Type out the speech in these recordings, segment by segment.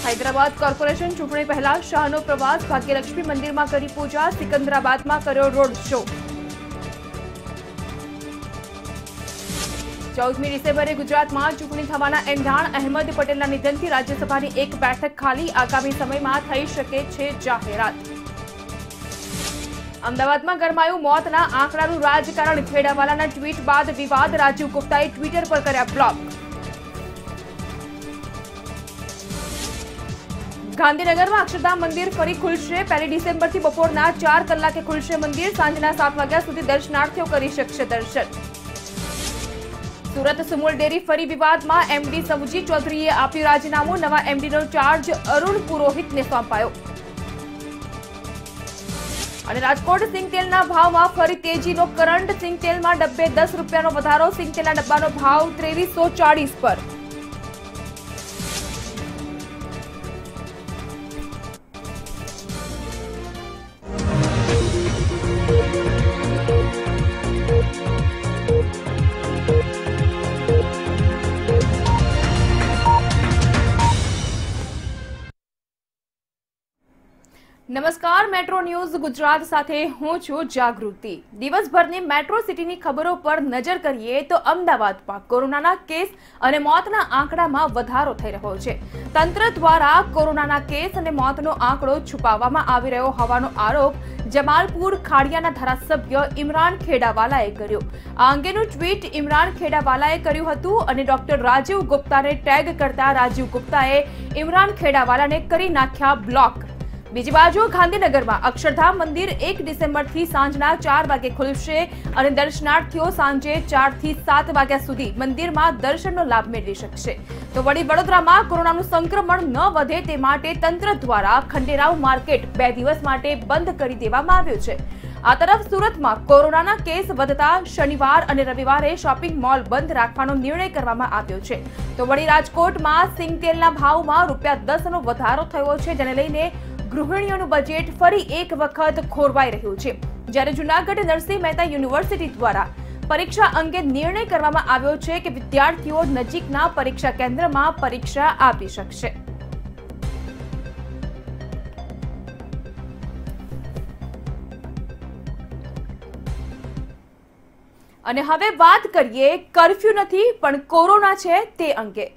Hyderabad corporation ચૂંટણી પહેલા શાહનો પ્રવાસ, ભાગ્યલક્ષ્મી મંદિરમાં કરી પૂજા, સિકંદરાબાદમાં કર્યો રોડ શો। 14મી ડિસેમ્બરે ગુજરાતમાં ચૂંટણી થવાના એંધાણ, અહેમદ પટેલના નિધનથી રાજ્યસભાની એક બેઠક ખાલી, આગામી સમયમાં થઈ શકે છે જાહેરાત। અમદાવાદમાં ગરમાયું મોતના આંકડાનું રાજકારણ, ખેડાવાલાના ટ્વીટ બાદ વિવાદ, રાજીવ ગુપ્તાએ ટ્વિટર પર કર્યા બ્લોક। ગાંધીનગરમાં અક્ષરધામ મંદિર ફરી ખુલશે, 1 ડિસેમ્બરથી બપોરના 4 કલાકે ખુલશે મંદિર, સાંજના 7 વાગ્યા સુધી દર્શનાર્થીઓ કરી શકશે દર્શન। સુરત સુમુલ ડેરી ફરી વિવાદમાં, એમડી સવજી ચૌધરીએ આપ્યું રાજીનામું, નવા એમડીનો ચાર્જ અરુણ પુરોહિતને સોંપાયો। અને રાજકોટ સિંગતેલના ભાવમાં ફરી તેજીનો કરંટ, સિંગતેલમાં ડબ્બે 10 રૂપિયાનો વધારો, સિંગતેલના ડબ્બાનો ભાવ 2340 પર। નમસ્કાર, મેટ્રો ન્યૂઝ ગુજરાત સાથે હું છું જાગૃતિ। દિવસભરની મેટ્રો સિટીની ખબરો પર નજર કરીએ તો અમદાવાદમાં કોરોનાના કેસ અને મોતના આંકડામાં વધારો થઈ રહ્યો છે। તંત્ર દ્વારા કોરોનાના કેસ અને મોતનો આંકડો છુપાવવામાં આવી રહ્યો હોવાનો આરોપ જમાલપુર ખાડિયાના ધારાસભ્ય ઇમરાન ખેડાવાલાએ કર્યો। આ અંગેનું ટ્વીટ ઇમરાન ખેડાવાલાએ કર્યું હતું અને ડોક્ટર રાજીવ ગુપ્તાને ટેગ કરતા રાજીવ ગુપ્તાએ ઇમરાન ખેડાવાલાને કરી નાખ્યા બ્લોક। બીજી બાજુ ગાંધીનગરમાં અક્ષરધામ મંદિર 1 ડિસેમ્બરથી સાંજના 4 વાગે ખુલશે અને દર્શનાર્થીઓ સાંજે 4 થી 7 વાગ્યા સુધી મંદિરમાં દર્શનનો લાભ મેળવી શકશે। તો વળી વડોદરામાં કોરોનાનું સંક્રમણ ન વધે તે માટે તંત્ર દ્વારા ખંડેરાવ માર્કેટ 2 દિવસ માટે બંધ કરી દેવામાં આવ્યું છે। આ તરફ સુરતમાં કોરોનાના કેસ વધતા શનિવાર અને રવિવારે શોપિંગ મોલ બંધ રાખવાનો નિર્ણય કરવામાં આવ્યો છે। તો વળી રાજકોટમાં સિંગતેલના ભાવમાં ₹10નો વધારો થયો છે, જેને લઈને ગૃહિણીઓનું બજેટ ફરી એક વખત ખોરવાઈ રહ્યું છે। જ્યારે જૂનાગઢ નરસિંહ મહેતા યુનિવર્સિટી દ્વારા પરીક્ષા અંગે નિર્ણય કરવામાં આવ્યો છે કે વિદ્યાર્થીઓ નજીકના પરીક્ષા કેન્દ્રમાં પરીક્ષા આપી શકશે। અને હવે વાત કરીએ કર્ફ્યુ નથી પણ કોરોના છે તે અંગે।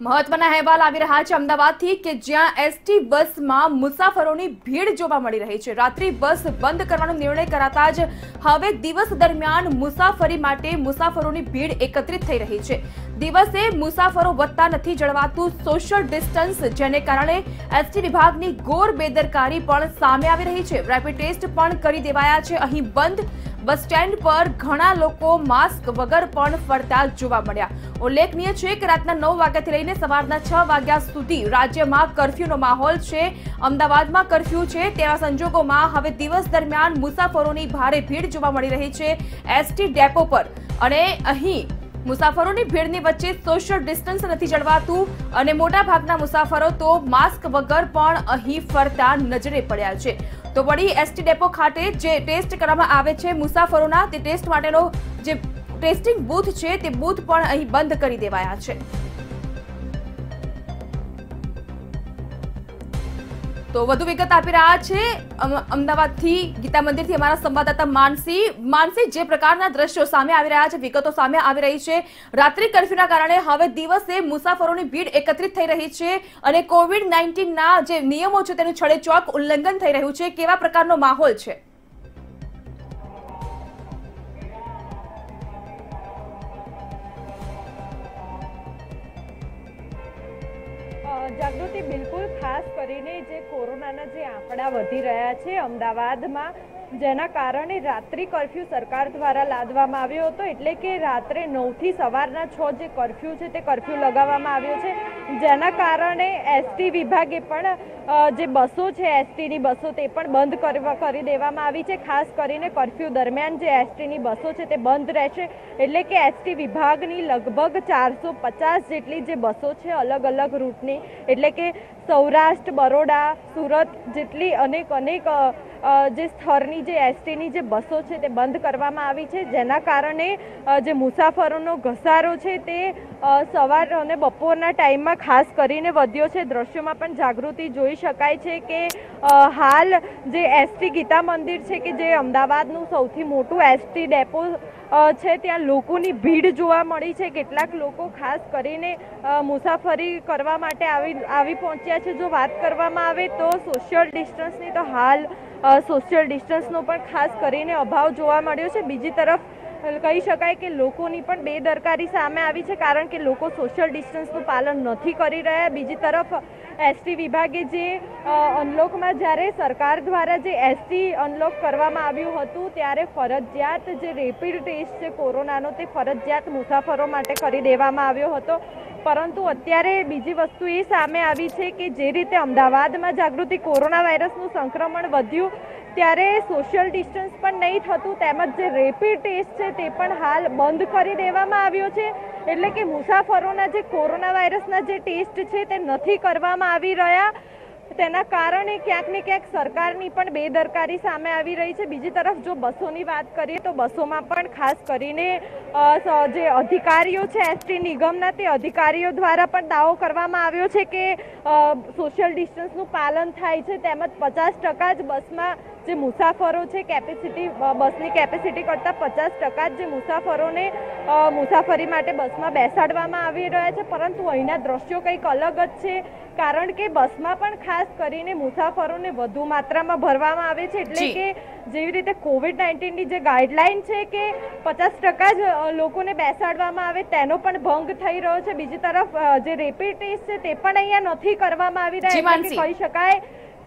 મહત્વના અહેવાલ આવી રહ્યા છે અમદાવાદથી કે જ્યાં એસટી બસમાં મુસાફરોની ભીડ જોવા મળી રહી છે। રાત્રિ બસ બંધ કરવાનો નિર્ણય કરાતા જ હવે દિવસ દરમિયાન મુસાફરી માટે મુસાફરોની ભીડ એકત્રિત થઈ રહી છે। દિવસે મુસાફરો વધતા નથી જળવાતું સોશિયલ ડિસ્ટન્સ, જેને કારણે એસટી વિભાગની ઘોર બેદરકારી પણ સામે આવી રહી છે। રેપિડ ટેસ્ટ પણ કરી દેવાયા છે અહીં બંધ। બસ સ્ટેન્ડ પર ઘણા લોકો માસ્ક વગર પણ ફરતા જોવા મળ્યા। ઉલ્લેખનીય છે કે રાતના 9 વાગ્યાથી લઈને સવારના 6 વાગ્યા સુધી રાજ્યમાં કર્ફ્યુનો માહોલ છે। અમદાવાદમાં કર્ફ્યુ છે, તેવા સંજોગોમાં હવે દિવસ દરમિયાન મુસાફરોની ભારે ભીડ જોવા મળી રહી છે એસટી ડેપો પર। અને અહીં મુસાફરોની ભીડની વચ્ચે સોશિયલ ડિસ્ટન્સ નથી જળવાતું અને મોટાભાગના મુસાફરો તો માસ્ક વગર પણ અહીં ફરતા નજરે પડ્યા છે। તો વળી એસટી ડેપો ખાતે જે ટેસ્ટ કરવામાં આવે છે મુસાફરોના, તે ટેસ્ટ માટેનો જે ટેસ્ટિંગ બૂથ છે તે બૂથ પણ અહીં બંધ કરી દેવાયા છે। તો વધુ વિગત આપી રહ્યા છે અમદાવાદથી ગીતા મંદિરથી અમારા સંવાદદાતા માનસી, જે પ્રકારના દ્રશ્યો સામે આવી રહ્યા છે, વિગતો સામે આવી રહી છે, રાત્રિ કર્ફ્યુના કારણે હવે દિવસે મુસાફરોની ભીડ એકત્રિત થઈ રહી છે અને કોવિડ-19ના જે નિયમો છે તેનું છડેચોક ઉલ્લંઘન થઈ રહ્યું છે, કેવા પ્રકારનો માહોલ છે? જાગૃતિ, બિલકુલ ખાસ કરીને જે કોરોનાના જે આંકડા વધી રહ્યા છે અમદાવાદમાં, જેના કારણે રાત્રિ કર્ફ્યુ સરકાર દ્વારા લાદવામાં આવ્યો હતો। એટલે કે રાત્રે 9 થી સવારના 6 જે કર્ફ્યુ છે તે કર્ફ્યુ લગાવવામાં આવ્યો છે, જેના કારણે એસટી વિભાગે પણ જે બસો છે એસટીની બસો તે પણ બંધ કરી દેવામાં આવી છે। ખાસ કરીને કર્ફ્યુ દરમિયાન જે એસટીની બસો છે તે બંધ રહેશે। એટલે કે એસટી વિભાગની લગભગ 450 જેટલી જે બસો છે અલગ અલગ રૂટની, એટલે કે સૌરાષ્ટ્ર, બરોડા, સુરત જેટલી અનેક જે સ્થળની જે એસટીની જે બસો છે તે બંધ કરવામાં આવી છે, જેના કારણે જે મુસાફરોનો ઘસારો છે તે સવાર અને બપોરના ટાઈમમાં ખાસ કરીને વધ્યો છે. દ્રશ્યોમાં પણ જાગૃતિ જોઈ શકાય છે કે હાલ જે એસટી ગીતા મંદિર છે કે જે અમદાવાદનું સૌથી મોટું એસટી ડેપો છે, ત્યાં લોકોની ભીડ જોવા મળી છે. કેટલાક લોકો ખાસ કરીને મુસાફરી કરવા માટે આવી પહોંચ્યા છે. જો વાત કરવામાં આવે તો સોશિયલ ડિસ્ટન્સની, તો હાલ સોશિયલ ડિસ્ટન્સનો પણ ખાસ કરીને અભાવ જોવા મળ્યો છે. બીજી તરફ કહી શકાય કે લોકોની પણ બેદરકારી સામે આવી છે, કારણ કે લોકો સોશિયલ ડિસ્ટન્સનું પાલન નથી કરી રહ્યા. બીજી તરફ એસટી વિભાગે જે અનલોકમાં જ્યારે સરકાર દ્વારા જે એસટી અનલોક કરવામાં આવ્યું હતું ત્યારે ફરજિયાત જે રેપિડ ટેસ્ટ છે કોરોનાનો તે ફરજિયાત મુસાફરો માટે કરી દેવામાં આવ્યો હતો. પરંતુ અત્યારે બીજી વસ્તુ એ સામે આવી છે કે જે રીતે અમદાવાદમાં જાગૃતિ કોરોના વાયરસનું સંક્રમણ વધ્યું ત્યારે સોશિયલ ડિસ્ટન્સ પણ નહીં થતું, તેમજ જે રેપિડ ટેસ્ટ છે તે પણ હાલ બંધ કરી દેવામાં આવ્યો છે. એટલે કે મુસાફરોના જે કોરોના વાયરસના જે ટેસ્ટ છે તે નથી કરવામાં આવી રહ્યા. તેના કારણે ક્યાંક ને ક્યાંક સરકારની પણ બેદરકારી સામે આવી રહી છે. બીજી તરફ જો બસોની વાત કરીએ તો બસોમાં પણ ખાસ કરીને જે અધિકારીઓ છે એસટી નિગમના, તે અધિકારીઓ દ્વારા પણ દાવો કરવામાં આવ્યો છે કે સોશિયલ ડિસ્ટન્સનું પાલન થાય છે, તેમજ 50% જ બસમાં જે મુસાફરો છે કેપેસિટી, બસની કેપેસિટી કરતાં 50% જે મુસાફરોને મુસાફરી માટે બસમાં બેસાડવામાં આવી રહ્યા છે. પરંતુ અહીંના દ્રશ્યો કંઈક અલગ જ છે, કારણ કે બસમાં પણ ખાસ કરીને મુસાફરોને વધુ માત્રામાં ભરવામાં આવે છે. એટલે કે જેવી રીતે COVID-19ની જે ગાઈડલાઈન છે કે 50% જ લોકોને બેસાડવામાં આવે તેનો પણ ભંગ થઈ રહ્યો છે. બીજી તરફ જે રેપિડ ટેસ્ટ છે તે પણ અહીંયા નથી કરવામાં આવી રહ્યા. એટલે કહી શકાય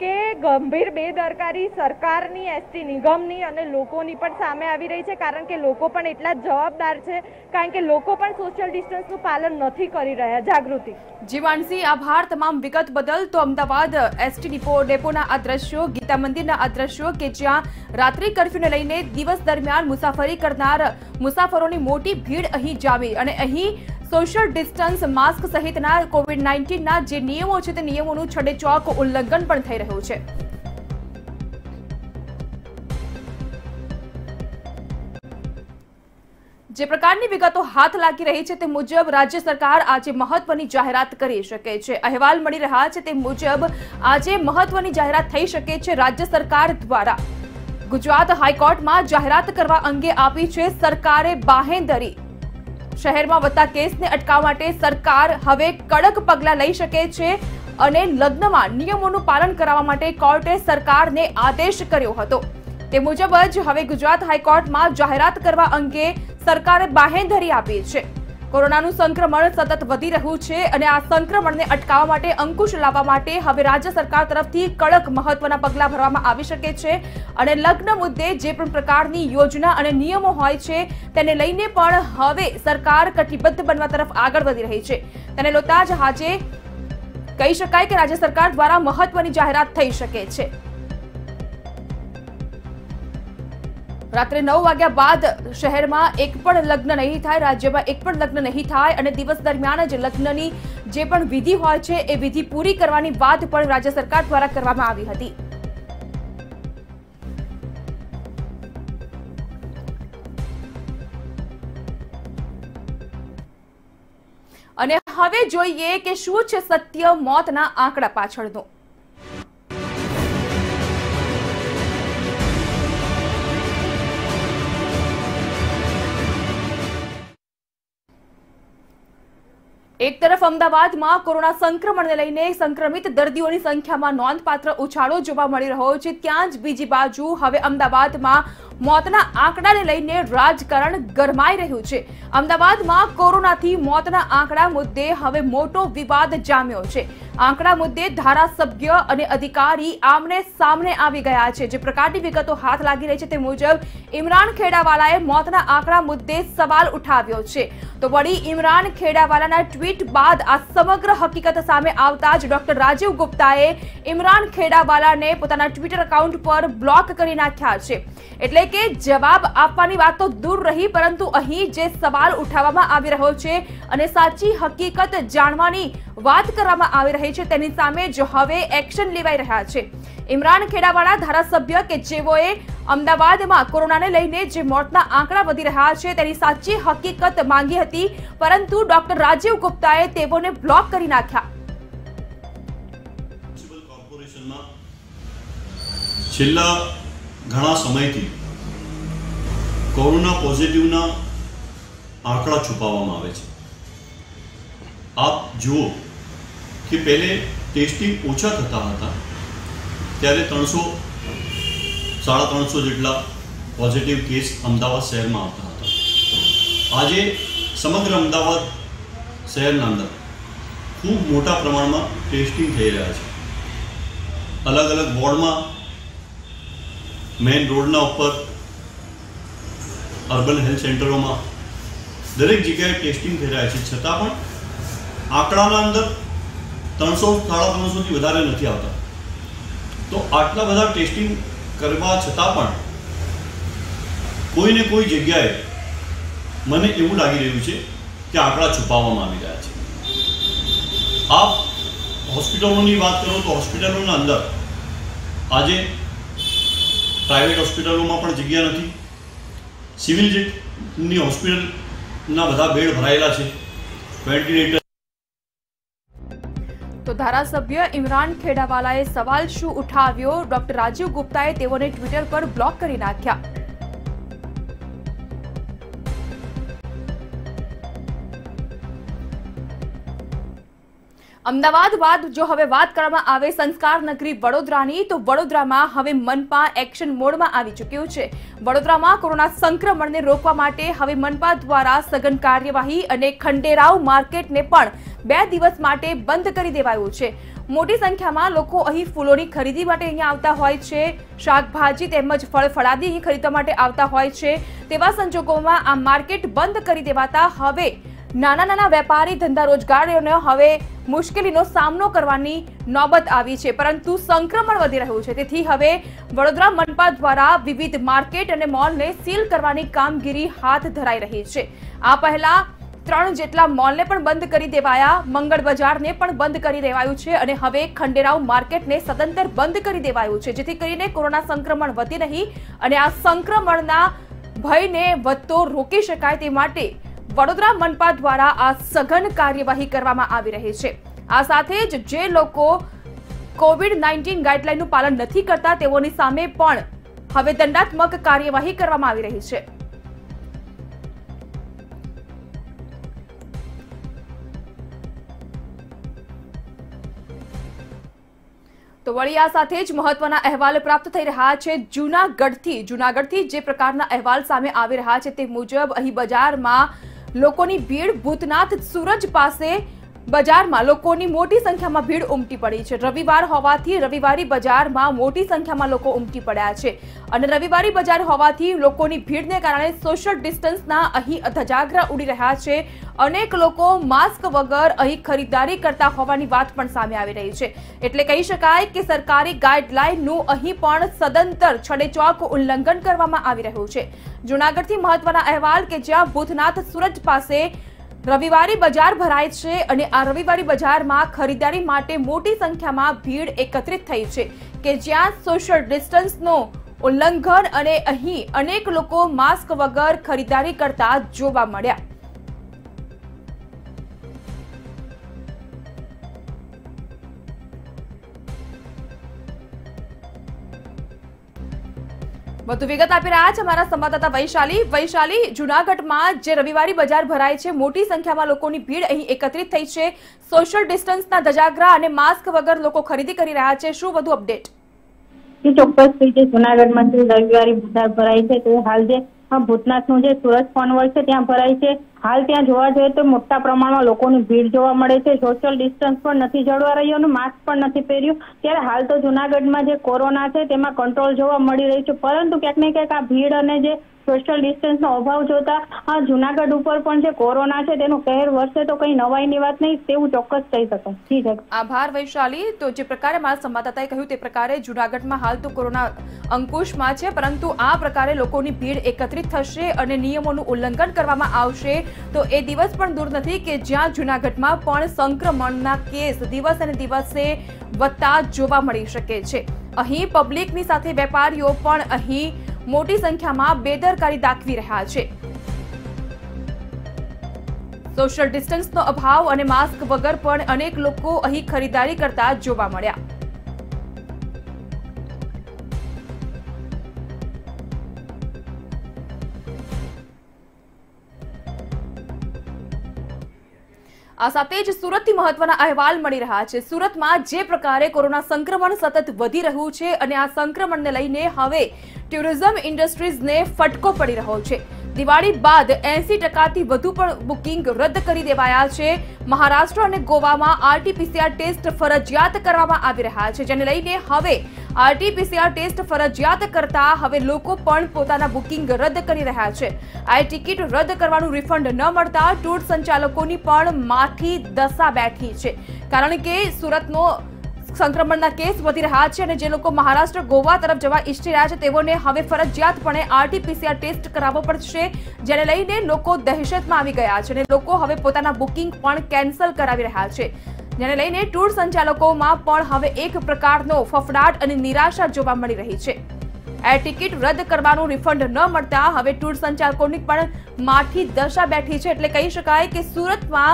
કે ગંભીર બેદરકારી સરકારની, એસટી નિગમની અને લોકોની પણ સામે આવી રહી છે, કારણ કે લોકો પણ એટલા જ જવાબદાર છે, કારણ કે લોકો પણ સોશિયલ ડિસ્ટન્સનું પાલન નથી કરી રહ્યા. જાગૃતિ. જી માનસી, આભાર તમામ વિગત બદલ. તો અમદાવાદ એસટી ડેપોના આ દ્રશ્યો, ગીતા મંદિરના આ દ્રશ્યો કે જ્યાં રાત્રિ કર્ફ્યુને લઈને દિવસ દરમિયાન મુસાફરી કરનાર મુસાફરોની મોટી ભીડ અહીં જામી અને અહીં સોશિયલ ડિસ્ટન્સ, માસ્ક સહિતના COVID-19ના જે નિયમો છે તે નિયમોનું છડેચોક ઉલ્લંઘન પણ થઈ રહ્યું છે. જે પ્રકારની વિગતો હાથ લાગી રહી છે તે મુજબ રાજ્ય સરકાર આજે મહત્વની જાહેરાત કરી શકે છે. અહેવાલ મળી રહ્યા છે તે મુજબ આજે મહત્વની જાહેરાત થઈ શકે છે. રાજ્ય સરકાર દ્વારા ગુજરાત હાઈકોર્ટમાં જાહેરાત કરવા અંગે આપી છે સરકારે બાહેંધરી. શહેરમાં વધતા કેસને અટકાવવા માટે સરકાર હવે કડક પગલાં લઈ શકે છે અને લગ્નમાં નિયમોનું પાલન કરાવવા માટે કોર્ટે સરકારને આદેશ કર્યો હતો. તે મુજબ જ હવે ગુજરાત હાઈકોર્ટમાં જાહેરાત કરવા અંગે સરકારે બાહેંધરી આપી છે. કોરોનાનું સંક્રમણ સતત વધી રહ્યું છે અને આ સંક્રમણને અટકાવવા માટે અંકુશ લાવવા માટે હવે રાજ્ય સરકાર તરફથી કડક મહત્વના પગલાં ભરવામાં આવી શકે છે અને લગ્ન મુદ્દે જે પણ પ્રકારની યોજના અને નિયમો હોય છે તેને લઈને પણ હવે સરકાર કટિબદ્ધ બનવા તરફ આગળ વધી રહી છે. તેને લોતા જ આજે કહી શકાય કે રાજ્ય સરકાર દ્વારા મહત્વની જાહેરાત થઈ શકે છે. રાત્રે 9 વાગ્યા બાદ શહેરમાં એક પણ લગ્ન નહીં થાય, રાજ્યમાં એક પણ લગ્ન નહીં થાય અને દિવસ દરમિયાન જ લગ્નની જે પણ વિધિ હોય છે એ વિધિ પૂરી કરવાની વાત પણ રાજ્ય સરકાર દ્વારા કરવામાં આવી હતી. અને હવે જોઈએ કે શું છે સત્ય મોતના આંકડા પાછળનો. એક તરફ અમદાવાદમાં કોરોના સંક્રમણને લઈને સંક્રમિત દર્દીઓની સંખ્યામાં નોંધપાત્ર ઉછાળો જોવા મળી રહ્યો છે, ત્યાં જ બીજી બાજુ હવે અમદાવાદમાં મોતના આંકડાને લઈને રાજકારણ ગરમાઈ રહ્યું છે. અમદાવાદમાં કોરોનાથી મોતના આંકડા મુદ્દે હવે મોટો વિવાદ જામ્યો છે. આંકડા મુદ્દે ધારાસભ્ય અને અધિકારી આમને સામને આવી ગયા છે. જે પ્રકારની વિગતો હાથ લાગી રહી છે તે મુજબ ઇમરાન ખેડાવાલાએ મોતના આંકડા મુદ્દે સવાલ ઉઠાવ્યો છે. તો વળી ઇમરાન ખેડાવાલાના ટ્વીટ બાદ આ સમગ્ર હકીકત સામે આવતા જ ડોક્ટર રાજીવ ગુપ્તાએ ઇમરાન ખેડાવાલાને પોતાના ટ્વિટર એકાઉન્ટ પર બ્લોક કરી નાખ્યા છે. એટલે કે જવાબ આપવાની વાત તો દૂર રહી, પરંતુ અહીં જે સવાલ ઉઠાવવામાં આવી રહ્યો છે અને સાચી હકીકત જાણવાની વાત કરવામાં આવી રહી કરી છે તેની સામે જ હવે એક્શન લેવાઈ રહ્યા છે. ઇમરાન ખેડાવાળા ધારાસભ્ય કે જેઓએ અમદાવાદમાં કોરોનાને લઈને જે મોતના આંકડા વધી રહ્યા છે તેની સાચી હકીકત માંગી હતી, પરંતુ ડોક્ટર રાજીવ ગુપ્તાએ તેઓને બ્લોક કરી નાખ્યા. છેલ્લા ઘણા સમયથી કોરોના પોઝિટિવના આંકડા છુપાવવામાં આવે છે. આપ જુઓ કે પહેલે ટેસ્ટિંગ ઓછા થતા હતા ત્યારે 300-350 જેટલા પોઝિટિવ કેસ અમદાવાદ શહેરમાં આવતા હતા. આજે સમગ્ર અમદાવાદ શહેરના અંદર ખૂબ મોટા પ્રમાણમાં ટેસ્ટિંગ થઈ રહ્યા છે. અલગ અલગ વોર્ડમાં, મેઇન રોડના ઉપર, અર્બન હેલ્થ સેન્ટરોમાં દરેક જગ્યાએ ટેસ્ટિંગ થઈ રહ્યા છે. છતાં પણ આંકડાના અંદર 300-350થી વધારે નથી આવતા. તો આટલા બધા ટેસ્ટિંગ કરવા છતાં પણ કોઈને કોઈ જગ્યાએ મને એવું લાગી રહ્યું છે કે આંકડા છુપાવવામાં આવી રહ્યા છે. આપ હોસ્પિટલોની વાત કરો તો હોસ્પિટલોના અંદર આજે પ્રાઇવેટ હોસ્પિટલોમાં પણ જગ્યા નથી. સિવિલની હોસ્પિટલના બધા બેડ ભરાયેલા છે. વેન્ટિલેટર. તો ધારાસભ્ય ઇમરાન ખેડાવાલાએ સવાલ શું ઉઠાવ્યો? ડોક્ટર રાજીવ ગુપ્તાએ તેઓને ટ્વિટર પર બ્લોક કરી નાખ્યા. અમદાવાદ બાદ જો હવે વાત કરવામાં આવે સંસ્કાર નગરી વડોદરાની, તો વડોદરામાં હવે મનપા એક્શન મોડમાં આવી ચૂક્યું છે. વડોદરામાં કોરોના સંક્રમણને રોકવા માટે હવે મનપા દ્વારા સઘન કાર્યવાહી અને ખંડેરાવ માર્કેટને પણ 2 દિવસ માટે બંધ કરી દેવાયું છે. મોટી સંખ્યામાં લોકો અહીં ફૂલોની ખરીદી માટે અહીંયા આવતા હોય છે, શાકભાજી તેમજ ફળ ફળાદી અહીં ખરીદવા માટે આવતા હોય છે. તેવા સંજોગોમાં આ માર્કેટ બંધ કરી દેવાતા હવે નાના વેપારી ધંધા રોજગારીઓને હવે મુશ્કેલીનો સામનો કરવાની નોબત આવી છે. પરંતુ સંક્રમણ વધી રહ્યું છે, તેથી હવે વડોદરા મનપા દ્વારા વિવિધ માર્કેટ અને મોલને સીલ કરવાની કામગીરી હાથ ધરાઈ રહી છે. આ પહેલા 3 જેટલા મોલને પણ બંધ કરી દેવાયા, મંગળ બજારને પણ બંધ કરી દેવાયું છે અને હવે ખંડેરાવ માર્કેટને સદંતર બંધ કરી દેવાયું છે, જેથી કરીને કોરોના સંક્રમણ વધે નહીં અને આ સંક્રમણના ભયને વધતો રોકી શકાય તે માટે વડોદરા મનપા દ્વારા આ સઘન કાર્યવાહી કરવામાં આવી રહી છે. આ સાથે જ જે લોકો કોવિડ-19 ગાઈડલાઈનનું પાલન નથી કરતા તેઓની સામે પણ હવે દંડાત્મક કાર્યવાહી કરવામાં આવી રહી છે. તો વળી આ સાથે જ મહત્વના અહેવાલ પ્રાપ્ત થઈ રહ્યા છે જૂનાગઢથી જે પ્રકારના અહેવાલ સામે આવી રહ્યા છે તે મુજબ અહીં બજારમાં લોકોની ભીડ, ભૂતનાથ સૂરજ પાસે બજારમાં લોકોની મોટી સંખ્યામાં ભીડ ઉમટી પડી છે. રવિવાર હોવાથી રવિવારી બજારમાં મોટી સંખ્યામાં લોકો ઉમટી પડ્યા છે અને રવિવારી બજાર હોવાથી લોકોની ભીડને કારણે સોશિયલ ડિસ્ટન્સના અહીં ધજાગરા ઉડી રહ્યા છે. અનેક લોકો માસ્ક વગર અહીં ખરીદારી કરતા હોવાની વાત પણ સામે આવી રહી છે. એટલે કહી શકાય કે સરકારી ગાઈડલાઈનનું અહીં પણ સદંતર છડેચોક ઉલ્લંઘન કરવામાં આવી રહ્યું છે. જૂનાગઢથી મહત્વના અહેવાલ કે જ્યાં ભૂતનાથ સૂરજ પાસે રવિવારી બજાર ભરાય છે અને આ રવિવારી બજારમાં ખરીદારી માટે મોટી સંખ્યામાં ભીડ એકત્રિત થઈ છે કે જ્યાં સોશિયલ ડિસ્ટન્સનો ઉલ્લંઘન અને અહીં અનેક લોકો માસ્ક વગર ખરીદારી કરતા જોવા મળ્યા. વધુ વિગત આપી રહ્યા છે અમારા સંવાદદાતા વૈશાલી. જૂનાગઢમાં જે રવિવારી બજાર ભરાય છે, મોટી સંખ્યામાં લોકોની ભીડ અહીં એકત્રિત થઈ છે, સોશિયલ ડિસ્ટન્સના ધજાગરા અને માસ્ક વગર લોકો ખરીદી કરી રહ્યા છે. શું વધુ અપડેટ? ચોક્કસ રીતે જૂનાગઢમાં જે રવિવારી બજાર ભરાય છે તે હાલ જે ભૂતનાથનું જે સુરજ કોન્વોય છે ત્યાં ભરાય છે. હાલ ત્યાં જોવા જઈએ તો મોટા પ્રમાણમાં લોકોની ભીડ જોવા મળે છે. સોશિયલ ડિસ્ટન્સ પણ નથી જળવા રહ્યું અને માસ્ક પણ નથી પહેર્યું. ત્યારે હાલ તો જૂનાગઢમાં જે કોરોના છે તેમાં કંટ્રોલ જોવા મળી રહ્યું છે, પરંતુ ક્યાંક ને ક્યાંક આ ભીડ અને જે સોશિયલ ડિસ્ટન્સનો અભાવ જોતા જૂનાગઢ ઉપર પણ જે કોરોના છે તેનું કહેર વર્ષે તો કઈ નવાઈની વાત નહીં તેવું ચોક્કસ કહી શકાય. જી સર, આભાર વૈશાલી. તો જે પ્રકારે મારા સંવાદદાતાએ કહ્યું તે પ્રકારે જૂનાગઢમાં હાલ તો કોરોના અંકુશમાં છે, પરંતુ આ પ્રકારે લોકોની ભીડ એકત્રિત થશે અને નિયમોનું ઉલ્લંઘન કરવામાં આવશે તો એ દિવસ પણ દૂર નથી કે જ્યાં જૂનાગઢમાં પણ સંક્રમણના કેસ દિવસે ને દિવસે વધતા જોવા મળી શકે છે. અહીં પબ્લિકની સાથે વેપારીઓ પણ અહીં મોટી સંખ્યામાં બેદરકારી દાખવી રહ્યા છે. સોશિયલ ડિસ્ટન્સનો અભાવ અને માસ્ક વગર પણ અનેક લોકો અહીં ખરીદારી કરતા જોવા મળ્યા. આ સાથે જ સુરતથી મહત્વના અહેવાલ મળી રહ્યા છે. સુરતમાં જે પ્રકારે કોરોના સંક્રમણ સતત વધી રહ્યું છે અને આ સંક્રમણને લઈને હવે ટુરિઝમ ઇન્ડસ્ટ્રીઝને ફટકો પડી રહ્યો છે. દિવાળી બાદ 80% વધુ પણ બુકિંગ રદ કરી દેવાયા છે. મહારાષ્ટ્ર અને ગોવામાં RT-PCR ટેસ્ટ ફરજિયાત કરવામાં આવી રહ્યા છે, જેને લઈને હવે RT-PCR ટેસ્ટ ફરજિયાત કરતા હવે લોકો પણ પોતાના બુકિંગ રદ કરી રહ્યા છે. આ ટિકિટ રદ કરવાનું રિફંડ ન મળતા ટૂર સંચાલકોની પણ માઠી દશા બેઠી છે, કારણ કે સુરતનો સંક્રમણના કેસ વધી રહ્યા છે અને જે લોકો મહારાષ્ટ્ર ગોવા તરફ જવા ઈચ્છી રહ્યા છે તેઓને હવે ફરજિયાતપણે RT-PCR ટેસ્ટ કરાવવો પડશે, જેને લઈને લોકો દહેશતમાં આવી ગયા છે અને લોકો હવે પોતાના બુકિંગ પણ કેન્સલ કરાવી રહ્યા છે, જેને લઈને ટૂર સંચાલકોમાં પણ હવે એક પ્રકારનો ફફડાટ અને નિરાશા જોવા મળી રહી છે. એર ટિકિટ રદ કરવાનું રિફંડ ન મળતા હવે ટૂર સંચાલકોની પણ માઠી દશા બેઠી છે. એટલે કહી શકાય કે સુરતમાં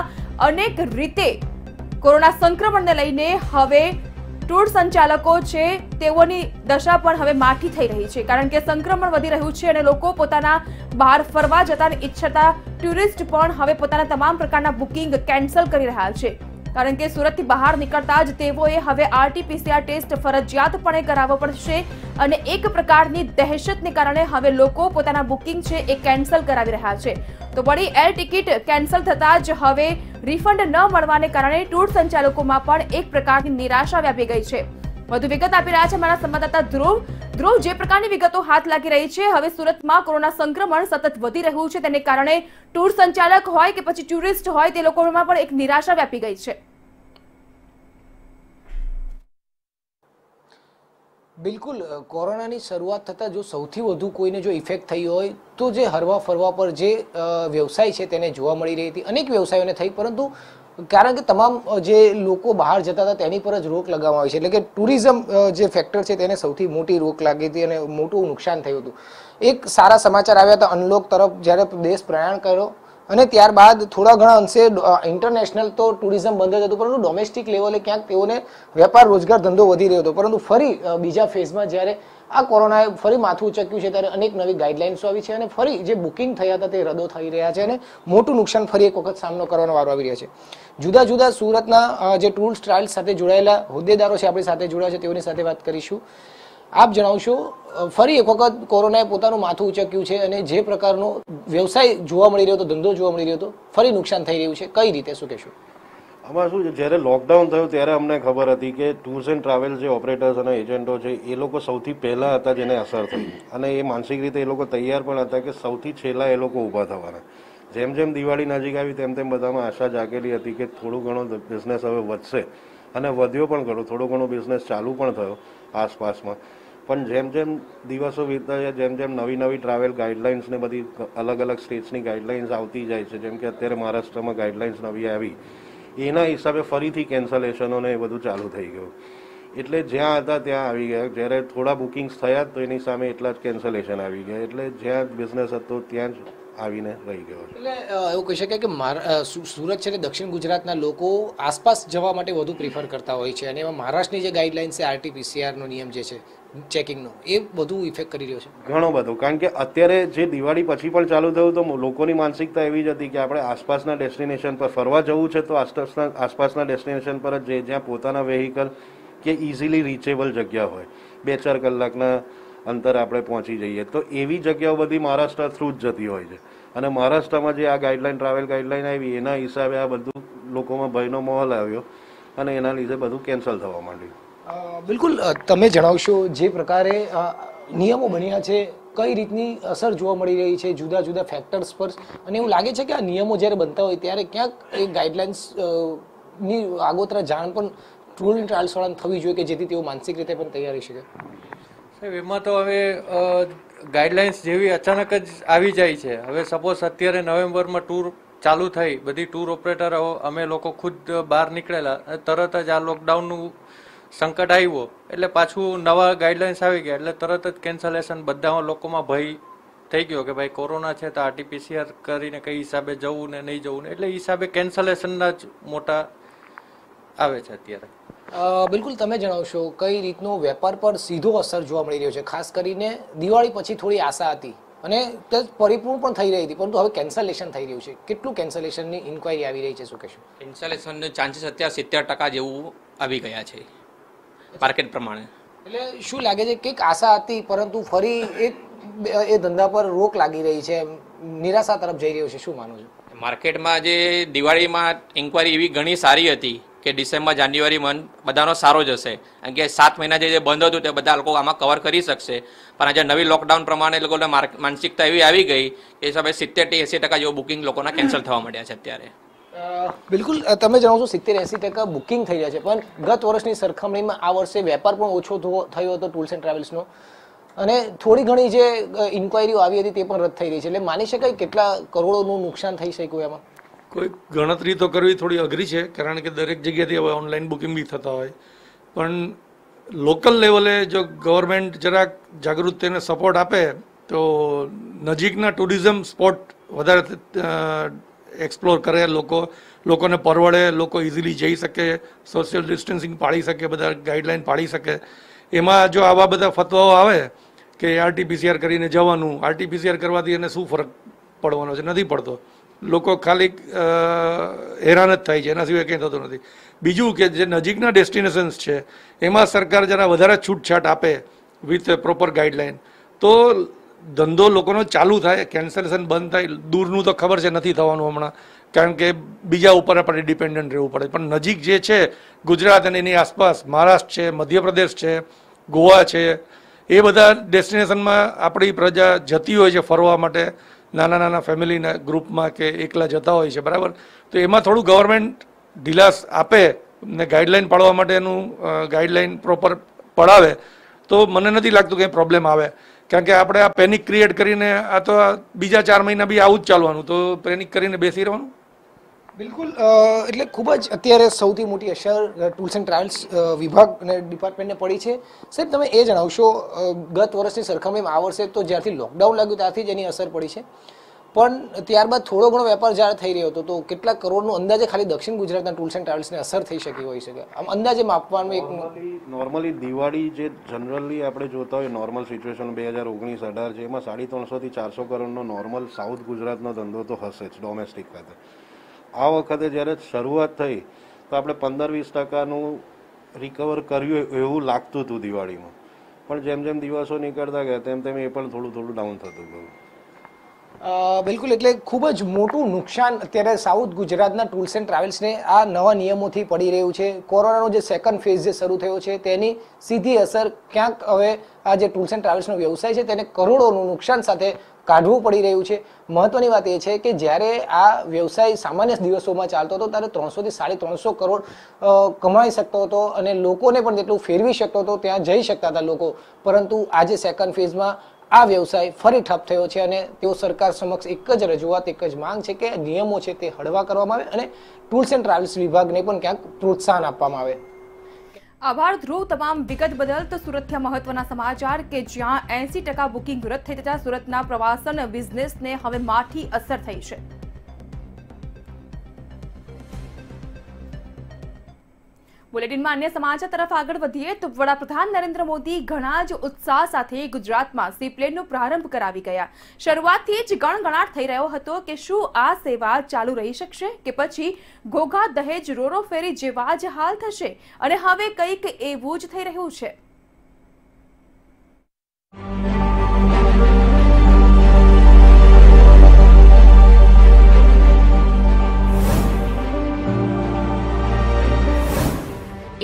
અનેક રીતે કોરોના સંક્રમણને લઈને હવે ટૂર સંચાલકો છે તેઓની દશા પણ હવે માઠી થઈ રહી છે, કારણ કે સંક્રમણ વધી રહ્યું છે અને લોકો પોતાના બહાર ફરવા જતા ઈચ્છતા ટુરિસ્ટ પણ હવે પોતાના તમામ પ્રકારના બુકિંગ કેન્સલ કરી રહ્યા છે, કારણ કે સુરતથી બહાર નીકળતા જ તેઓએ હવે RT-PCR ટેસ્ટ ફરજિયાતપણે કરાવવો પડશે અને એક પ્રકારની દહેશતને કારણે હવે લોકો પોતાના બુકિંગ છે એ કેન્સલ કરાવી રહ્યા છે. તો વળી એર ટિકિટ કેન્સલ થતા જ હવે રિફંડ ન મળવાને કારણે ટૂર સંચાલકોમાં પણ એક પ્રકારની નિરાશા વ્યાપી ગઈ છે. વધુ વિગત આપી રહ્યા છે મારા સંવાદદાતા ધ્રુવ. જે પ્રકારની વિગતો હાથ લાગી રહી છે, હવે સુરતમાં કોરોના સંક્રમણ સતત વધી રહ્યું છે, તેને કારણે ટૂર સંચાલક હોય કે પછી ટુરિસ્ટ હોય તે લોકોમાં પણ એક નિરાશા વ્યાપી ગઈ છે. બિલકુલ, કોરોનાની શરૂઆત થતાં જો સૌથી વધુ કોઈને જો ઇફેક્ટ થઈ હોય તો જે હરવા ફરવા પર જે વ્યવસાય છે તેને જોવા મળી રહી હતી. અનેક વ્યવસાયોને થઈ, પરંતુ કારણ કે તમામ જે લોકો બહાર જતા હતા તેની પર જ રોક લગાવવામાં આવી છે, એટલે કે ટુરિઝમ જે ફેક્ટર છે તેને સૌથી મોટી રોક લાગી હતી અને મોટું નુકસાન થયું હતું. એક સારા સમાચાર આવ્યા હતા અનલોક તરફ, જ્યારે દેશ પ્રયાણ કર્યો અને ત્યારબાદ થોડા ઘણા અંશે ઇન્ટરનેશનલ તો ટુરિઝમ બંધ જ હતું, પરંતુ ડોમેસ્ટિક લેવલે ક્યાંક તેઓને વેપાર રોજગાર ધંધો વધી રહ્યો હતો. પરંતુ ફરી બીજા ફેઝમાં જ્યારે આ કોરોનાએ ફરી માથું ઉચક્યું છે ત્યારે અનેક નવી ગાઈડલાઇન્સો આવી છે અને ફરી જે બુકિંગ થયા હતા તે રદો થઈ રહ્યા છે અને મોટું નુકસાન ફરી એક વખત સામનો કરવાનો વારો આવી રહ્યા છે. જુદા જુદા સુરતના જે ટૂર ટ્રાવેલ્સ સાથે જોડાયેલા હોદ્દેદારો છે આપણી સાથે જોડાયા છે, તેઓની સાથે વાત કરીશું. આપ જણાવશો, ફરી એક વખત કોરોનાએ પોતાનું માથું ઉચક્યું છે અને જે પ્રકારનો વ્યવસાય જોવા મળી રહ્યો હતો, ધંધો જોવા મળી રહ્યો હતો, ફરી નુકસાન થઈ રહ્યું છે, કઈ રીતે, શું કહેશું? આમાં શું છે, જ્યારે લોકડાઉન થયું ત્યારે અમને ખબર હતી કે ટૂર્સ એન્ડ ટ્રાવેલ્સ જે ઓપરેટર્સ અને એજન્ટો છે એ લોકો સૌથી પહેલાં હતા જેને અસર થઈ, અને એ માનસિક રીતે એ લોકો તૈયાર પણ હતા કે સૌથી છેલ્લા એ લોકો ઊભા થવાના. જેમ જેમ દિવાળી નજીક આવી તેમ તેમ બધામાં આશા જાગેલી હતી કે થોડું ઘણો બિઝનેસ હવે વધશે, અને વધ્યો પણ ખરો, થોડો ઘણો બિઝનેસ ચાલુ પણ થયો આસપાસમાં. પણ જેમ જેમ દિવસો વીતતા જાય, જેમ જેમ નવી નવી ટ્રાવેલ ગાઈડલાઇન્સ ને બધી અલગ અલગ સ્ટેટ્સની ગાઈડલાઇન્સ આવતી જાય છે, જેમ કે અત્યારે મહારાષ્ટ્રમાં ગાઈડલાઇન્સ નવી આવી, એના હિસાબે ફરીથી કેન્સલેશનો ને એ બધું ચાલુ થઈ ગયું. એટલે જ્યાં હતા ત્યાં આવી ગયા. જ્યારે થોડા બુકિંગ્સ થયા તો એની સામે એટલા જ કેન્સલેશન આવી ગયા, એટલે જ્યાં બિઝનેસ હતો ત્યાં જ આવીને રહી ગયો. એટલે એવું કહી શકાય કે સુરત છે ને દક્ષિણ ગુજરાતના લોકો આસપાસ જવા માટે વધુ પ્રિફર કરતા હોય છે, અને એમાં મહારાષ્ટ્રની જે ગાઈડલાઇન્સ છે, RT-PCR નો નિયમ જે છે ચેકિંગનો, એ બધું ઇફેક્ટ કરી રહ્યો છે ઘણો બધો. કારણ કે અત્યારે જે દિવાળી પછી પણ ચાલુ થયું તો લોકોની માનસિકતા એવી જ હતી કે આપણે આસપાસના ડેસ્ટિનેશન પર ફરવા જવું છે તો આસપાસના ડેસ્ટિનેશન પર જ જ્યાં પોતાના વેહિકલ કે ઇઝીલી રીચેબલ જગ્યા હોય, 2-4 કલાકના અંતર આપણે પહોંચી જઈએ, તો એવી જગ્યાઓ બધી મહારાષ્ટ્ર થ્રુ જ જતી હોય છે. અને મહારાષ્ટ્રમાં જે આ ગાઈડલાઇન, ટ્રાવેલ ગાઈડલાઇન આવી, એના હિસાબે આ બધું લોકોમાં ભયનો માહોલ આવ્યો અને એના લીધે બધું કેન્સલ થવા માંડ્યું. બિલકુલ, તમે જણાવશો જે પ્રકારે નિયમો બન્યા છે, કઈ રીતની અસર જોવા મળી રહી છે જુદા જુદા ફેક્ટર્સ પર, અને એવું લાગે છે કે આ નિયમો જ્યારે બનતા હોય ત્યારે ક્યાંક એ ગાઈડલાઇન્સ ની આગોતરા જાણ પણ ટૂર એન્ડ ટ્રાવેલ્સ વાળાને થવી જોઈએ કે જેથી તેઓ માનસિક રીતે પણ તૈયાર રહી શકે? સાહેબ, એમાં તો હવે ગાઈડલાઇન્સ જેવી અચાનક જ આવી જાય છે. હવે સપોઝ અત્યારે નવેમ્બરમાં ટૂર ચાલુ થઈ બધી ટૂર ઓપરેટરો અમે લોકો ખુદ બહાર નીકળેલા, તરત જ આ લોકડાઉનનું સંકટ આવ્યું એટલે પાછું નવા ગાઈડલાઇન્સ આવી ગયા એટલે તરત જ કેન્સલેશન બધા લોકોમાં ભય થઈ ગયો કે ભાઈ કોરોના છે તો RT-PCR કરીને કઈ હિસાબે જવું ને નહીં જવું ને, એટલે હિસાબે કેન્સલેશનના જ મોટા આવે છે અત્યારે. બિલકુલ, તમે જણાવશો કઈ રીતનો વેપાર પર સીધો અસર જોવા મળી રહ્યો છે? ખાસ કરીને દિવાળી પછી થોડી આશા હતી અને તે પરિપૂર્ણ પણ થઈ રહી હતી, પરંતુ હવે કેન્સલેશન થઈ રહ્યું છે. કેટલું કેન્સલેશનની ઇન્ક્વાયરી આવી રહી છે, શું કહેશો? કેન્સલેશનના ચાન્સીસ અત્યારે 70% જેવું આવી ગયા છે માર્કેટ પ્રમાણે. એટલે શું લાગે છે કંઈક આશા હતી પરંતુ ફરી એક એ ધંધા પર રોક લાગી રહી છે, નિરાશા તરફ જઈ રહ્યો છે, શું માનો છો? માર્કેટમાં જે દિવાળીમાં ઇન્ક્વાયરી એવી ઘણી સારી હતી કે ડિસેમ્બર જાન્યુઆરી મંથ બધાનો સારો જશે, કારણ કે 7 મહિના જે બંધ હતું તે બધા લોકો આમાં કવર કરી શકશે. પણ આજે નવી લોકડાઉન પ્રમાણે લોકોને માનસિકતા એવી આવી ગઈ કે હિસાબે 70-80% જેવું બુકિંગ લોકોના કેન્સલ થવા માંડ્યા છે અત્યારે. બિલકુલ, તમે જણાવો છો 70-80% બુકિંગ થઈ રહ્યા છે, પણ ગત વર્ષની સરખામણીમાં આ વર્ષે વેપાર પણ ઓછો થયો હતો ટૂર્સ એન્ડ ટ્રાવેલ્સનો, અને થોડી ઘણી જે ઇન્ક્વાયરીઓ આવી હતી તે પણ રદ થઈ રહી છે. એટલે માની શકાય કેટલા કરોડોનું નુકસાન થઈ શક્યું એમાં? કોઈ ગણતરી તો કરવી થોડી અઘરી છે, કારણ કે દરેક જગ્યાથી હવે ઓનલાઈન બુકિંગ બી થતા હોય, પણ લોકલ લેવલે જો ગવર્મેન્ટ જરાક જાગૃત થઈને સપોર્ટ આપે તો નજીકના ટુરિઝમ સ્પોટ વધારે એક્સપ્લોર કરે, લોકોને પરવડે, લોકો ઇઝીલી જઈ શકે, સોશિયલ ડિસ્ટન્સિંગ પાળી શકે, બધા ગાઈડલાઈન પાળી શકે. એમાં જો આવા બધા ફતવાઓ આવે કે RT-PCR કરીને જવાનું, RT-PCR કરવાથી એને શું ફરક પડવાનો છે? નથી પડતો. લોકો ખાલી હેરાન જ થાય છે, એના સિવાય કંઈ થતું નથી. બીજું કે જે નજીકના ડેસ્ટિનેશન્સ છે એમાં સરકાર જરા વધારે છૂટછાટ આપે વિથ પ્રોપર ગાઈડલાઈન તો ધંધો લોકોનો ચાલુ થાય, કેન્સલેશન બંધ થાય. દૂરનું તો ખબર છે નથી થવાનું હમણાં, કારણ કે બીજા ઉપર આપણે ડિપેન્ડન્ટ રહેવું પડે. પણ નજીક જે છે ગુજરાત અને એની આસપાસ મહારાષ્ટ્ર છે, મધ્યપ્રદેશ છે, ગોવા છે, એ બધા ડેસ્ટિનેશનમાં આપણી પ્રજા જતી હોય છે ફરવા માટે, નાના નાના ફેમિલીના ગ્રુપમાં કે એકલા જતા હોય છે, બરાબર. તો એમાં થોડું ગવર્મેન્ટ ઢીલાસ આપે ને ગાઈડલાઈન પાડવા માટેનું ગાઈડલાઈન પ્રોપર પડાવે તો મને નથી લાગતું કંઈ પ્રોબ્લેમ આવે. કારણ કે આપણે આ પેનિક ક્રિએટ કરીને આ તો બીજા 4 મહિના બી આવું જ ચાલવાનું, તો પેનિક કરીને બેસી રહેવાનું. બિલકુલ, એટલે ખૂબ જ અત્યારે સૌથી મોટી અસર ટૂર્સ એન્ડ ટ્રાવેલ્સ વિભાગ અને ડિપાર્ટમેન્ટને પડી છે. સાહેબ, તમે એ જણાવશો ગત વર્ષની સરખામણીમાં આ વર્ષે તો જ્યારથી લોકડાઉન લાગ્યું ત્યારથી જ એની અસર પડી છે, પણ ત્યારબાદ થોડો ઘણો વેપાર જ્યારે થઈ રહ્યો હતો તો કેટલા કરોડનું અંદાજે ખાલી દક્ષિણ ગુજરાતના ટૂર્સ એન્ડ ટ્રાવેલ્સને અસર થઈ શકી હોઈ શકે? આમ અંદાજે માપવાનું એક નોર્મલી દિવાળી જે જનરલી આપણે જોતા હોય નોર્મલ સિચ્યુએશન 2019-18 છે, એમાં 350 થી 400 કરોડનો નોર્મલ સાઉથ ગુજરાતનો ધંધો તો હશે જ ડોમેસ્ટિક ખાતે. આ વખતે જ્યારે શરૂઆત થઈ તો આપણે 15-20% રિકવર કર્યું એવું લાગતું હતું દિવાળીમાં, પણ જેમ જેમ દિવસો નીકળતા ગયા તેમ તેમ એ પણ થોડું થોડું ડાઉન થતું ગયું. બિલકુલ, એટલે ખૂબ જ મોટું નુકસાન અત્યારે સાઉથ ગુજરાતના ટૂર્સ એન્ડ ટ્રાવેલ્સને આ નવા નિયમોથી પડી રહ્યું છે. કોરોનાનો જે સેકન્ડ ફેઝ જે શરૂ થયો છે તેની સીધી અસર ક્યાંક હવે આ જે ટૂર્સ એન્ડ ટ્રાવેલ્સનો વ્યવસાય છે તેને કરોડોનું નુકસાન સાથે કાઢવું પડી રહ્યું છે. મહત્વની વાત એ છે કે જ્યારે આ વ્યવસાય સામાન્ય દિવસોમાં ચાલતો હતો ત્યારે 300 થી 350 કરોડ કમાઈ શકતો હતો અને લોકોને પણ જેટલું ફેરવી શકતો હતો, ત્યાં જઈ શકતા હતા લોકો. પરંતુ આજે સેકન્ડ ફેઝમાં આ વ્યવસાય ફરી ઠપ થયો છે અને તેઓ સરકાર સમક્ષ એક જ રજૂઆત, એક જ માંગ છે કે નિયમો છે તે હળવા કરવામાં આવે અને ટૂર્સ એન્ડ ટ્રાવેલ્સ વિભાગને પણ ક્યાંક પ્રોત્સાહન આપવામાં આવે. આભાર ધ્રુવ, તમામ વિગત બદલ. તો સુરતથી મહત્વના સમાચાર કે જ્યાં 80% બુકિંગ રદ થઈ જતા સુરતના પ્રવાસન બિઝનેસને હવે માઠી અસર થઈ છે. બુલેટિનમાં અન્ય સમાચાર તરફ આગળ વધીએ તો વડાપ્રધાન નરેન્દ્ર મોદી ઘણા જ ઉત્સાહ સાથે ગુજરાતમાં સીપ્લેનનો પ્રારંભ કરાવી ગયા. શરૂઆતથી જ ગણગણાટ થઈ રહ્યો હતો કે શું આ સેવા ચાલુ રહી શકશે કે પછી ઘોઘા દહેજ રોરો ફેરી જેવા જ હાલ થશે, અને હવે કંઈક એવું જ થઈ રહ્યું છે.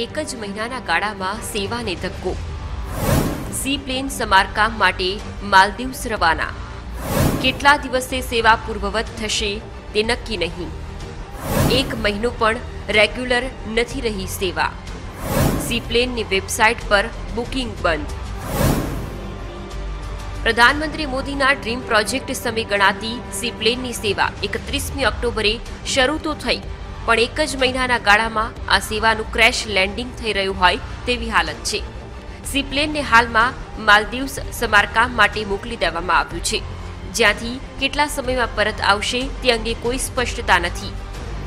એક જ મહિનાના ગાળામાં સેવાને ધક્કો. સી પ્લેન સમારકામ માટે માલદીવ્સ રવાના. કેટલા દિવસે સેવા પૂર્વવત થશે તે નક્કી નહીં. 1 મહિનો પણ રેગ્યુલર નથી રહી સેવા. સી પ્લેનની વેબસાઇટ પર બુકિંગ બંધ. પ્રધાનમંત્રી મોદીના ડ્રીમ પ્રોજેક્ટ સમય ગણાતી સી પ્લેનની સેવા 31મી ઓક્ટોબરે શરૂ તો થઈ, પણ એક જ મહિનાના ગાળામાં આ સેવાનું ક્રેશ લેન્ડિંગ થઈ રહ્યું હોય તેવી હાલત છે. સી પ્લેનને હાલમાં માલદીવ્સ સમારકામ માટે મોકલી દેવામાં આવ્યું છે, જ્યાંથી કેટલા સમયમાં પરત આવશે તે અંગે કોઈ સ્પષ્ટતા નથી.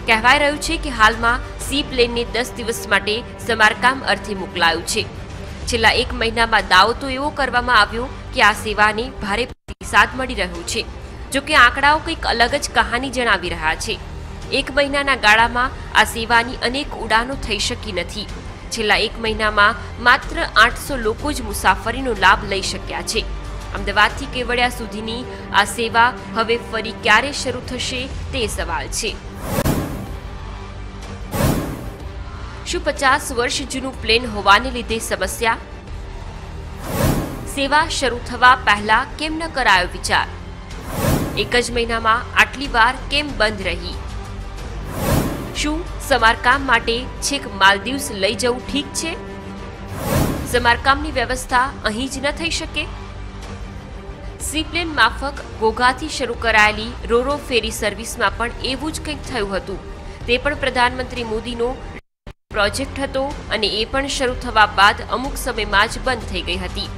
કહેવાય રહ્યું છે કે હાલમાં સી પ્લેનને 10 દિવસ માટે સમારકામ અર્થે મોકલાયું છે. છેલ્લા એક મહિનામાં દાવો તો એવો કરવામાં આવ્યો કે આ સેવાને ભારે પ્રતિસાદ મળી રહ્યો છે. જોકે આંકડાઓ કંઈક અલગ જ કહાની જણાવી રહ્યા છે. એક મહિનાના ગાળામાં આ સેવાની અનેક ઉડાનો થઈ શકી નથી. છેલ્લા એક મહિનામાં માત્ર 800 લોકો જ મુસાફરીનો લાભ લઈ શક્યા છે. અમદાવાદથી કેવડિયા સુધીની આ સેવા હવે ફરી ક્યારે શરૂ થશે તે સવાલ છે. શું 50 વર્ષ જૂનું પ્લેન હોવાને લીધે સમસ્યા? સેવા શરૂ થવા પહેલા કેમ ન કરાયો વિચાર? એક જ મહિનામાં આટલી વાર કેમ બંધ રહી? શું સમારકામ માટે છેક માલદીવ્સ લઈ જવું ઠીક છે? સમારકામની વ્યવસ્થા અહીં જ ન થઈ શકે? સી પ્લેન માફક ઘોઘાથી શરૂ કરાયેલી રોરો ફેરી સર્વિસમાં પણ એવું જ કંઈક થયું હતું. તે પણ પ્રધાનમંત્રી મોદીનો પ્રોજેક્ટ હતો અને એ પણ શરૂ થવા બાદ અમુક સમયમાં જ બંધ થઈ ગઈ હતી.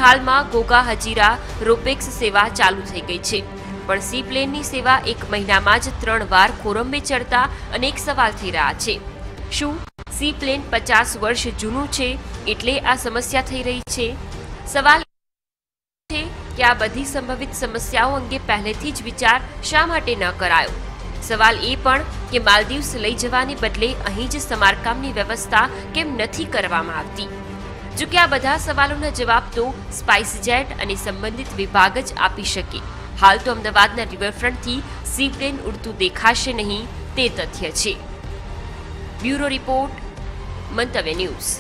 હાલમાં ઘોઘા હજીરા રોપેક્સ સેવા ચાલુ થઈ ગઈ છે, પણ સી પ્લેનની સેવા એક મહિનામાં જ 3 વાર ખોરંબે ચડતા અનેક સવાલ થઈ રહ્યા છે. શું સી પ્લેન 50 વર્ષ જૂનું છે એટલે આ સમસ્યા થઈ રહી છે? સવાલ છે કે આ બધી સંભવિત સમસ્યાઓ અંગે પહેલેથી જ વિચાર શા માટે ન કરાયો? સવાલ એ પણ કે માલદીવ્સ લઈ જવાને બદલે અહીં જ સમારકામની વ્યવસ્થા કેમ નથી કરવામાં આવતી? જો કે આ બધા સવાલોના જવાબ તો સ્પાઇસ જેટ અને સંબંધિત વિભાગ જ આપી શકે. હાલ તો અમદાવાદના રિવરફ્રન્ટથી સી પ્લેન ઉડતું દેખાશે નહીં તે તથ્ય છે. બ્યુરો રિપોર્ટ, મંતવ્ય ન્યૂઝ.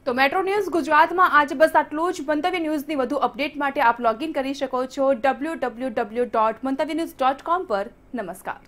તો મેટ્રો ન્યૂઝ ગુજરાતમાં આજે બસ આટલું જ. મંતવ્ય ન્યૂઝની વધુ અપડેટ માટે આપ લોગિન કરી શકો છો www.mantavynews.com પર. નમસ્કાર.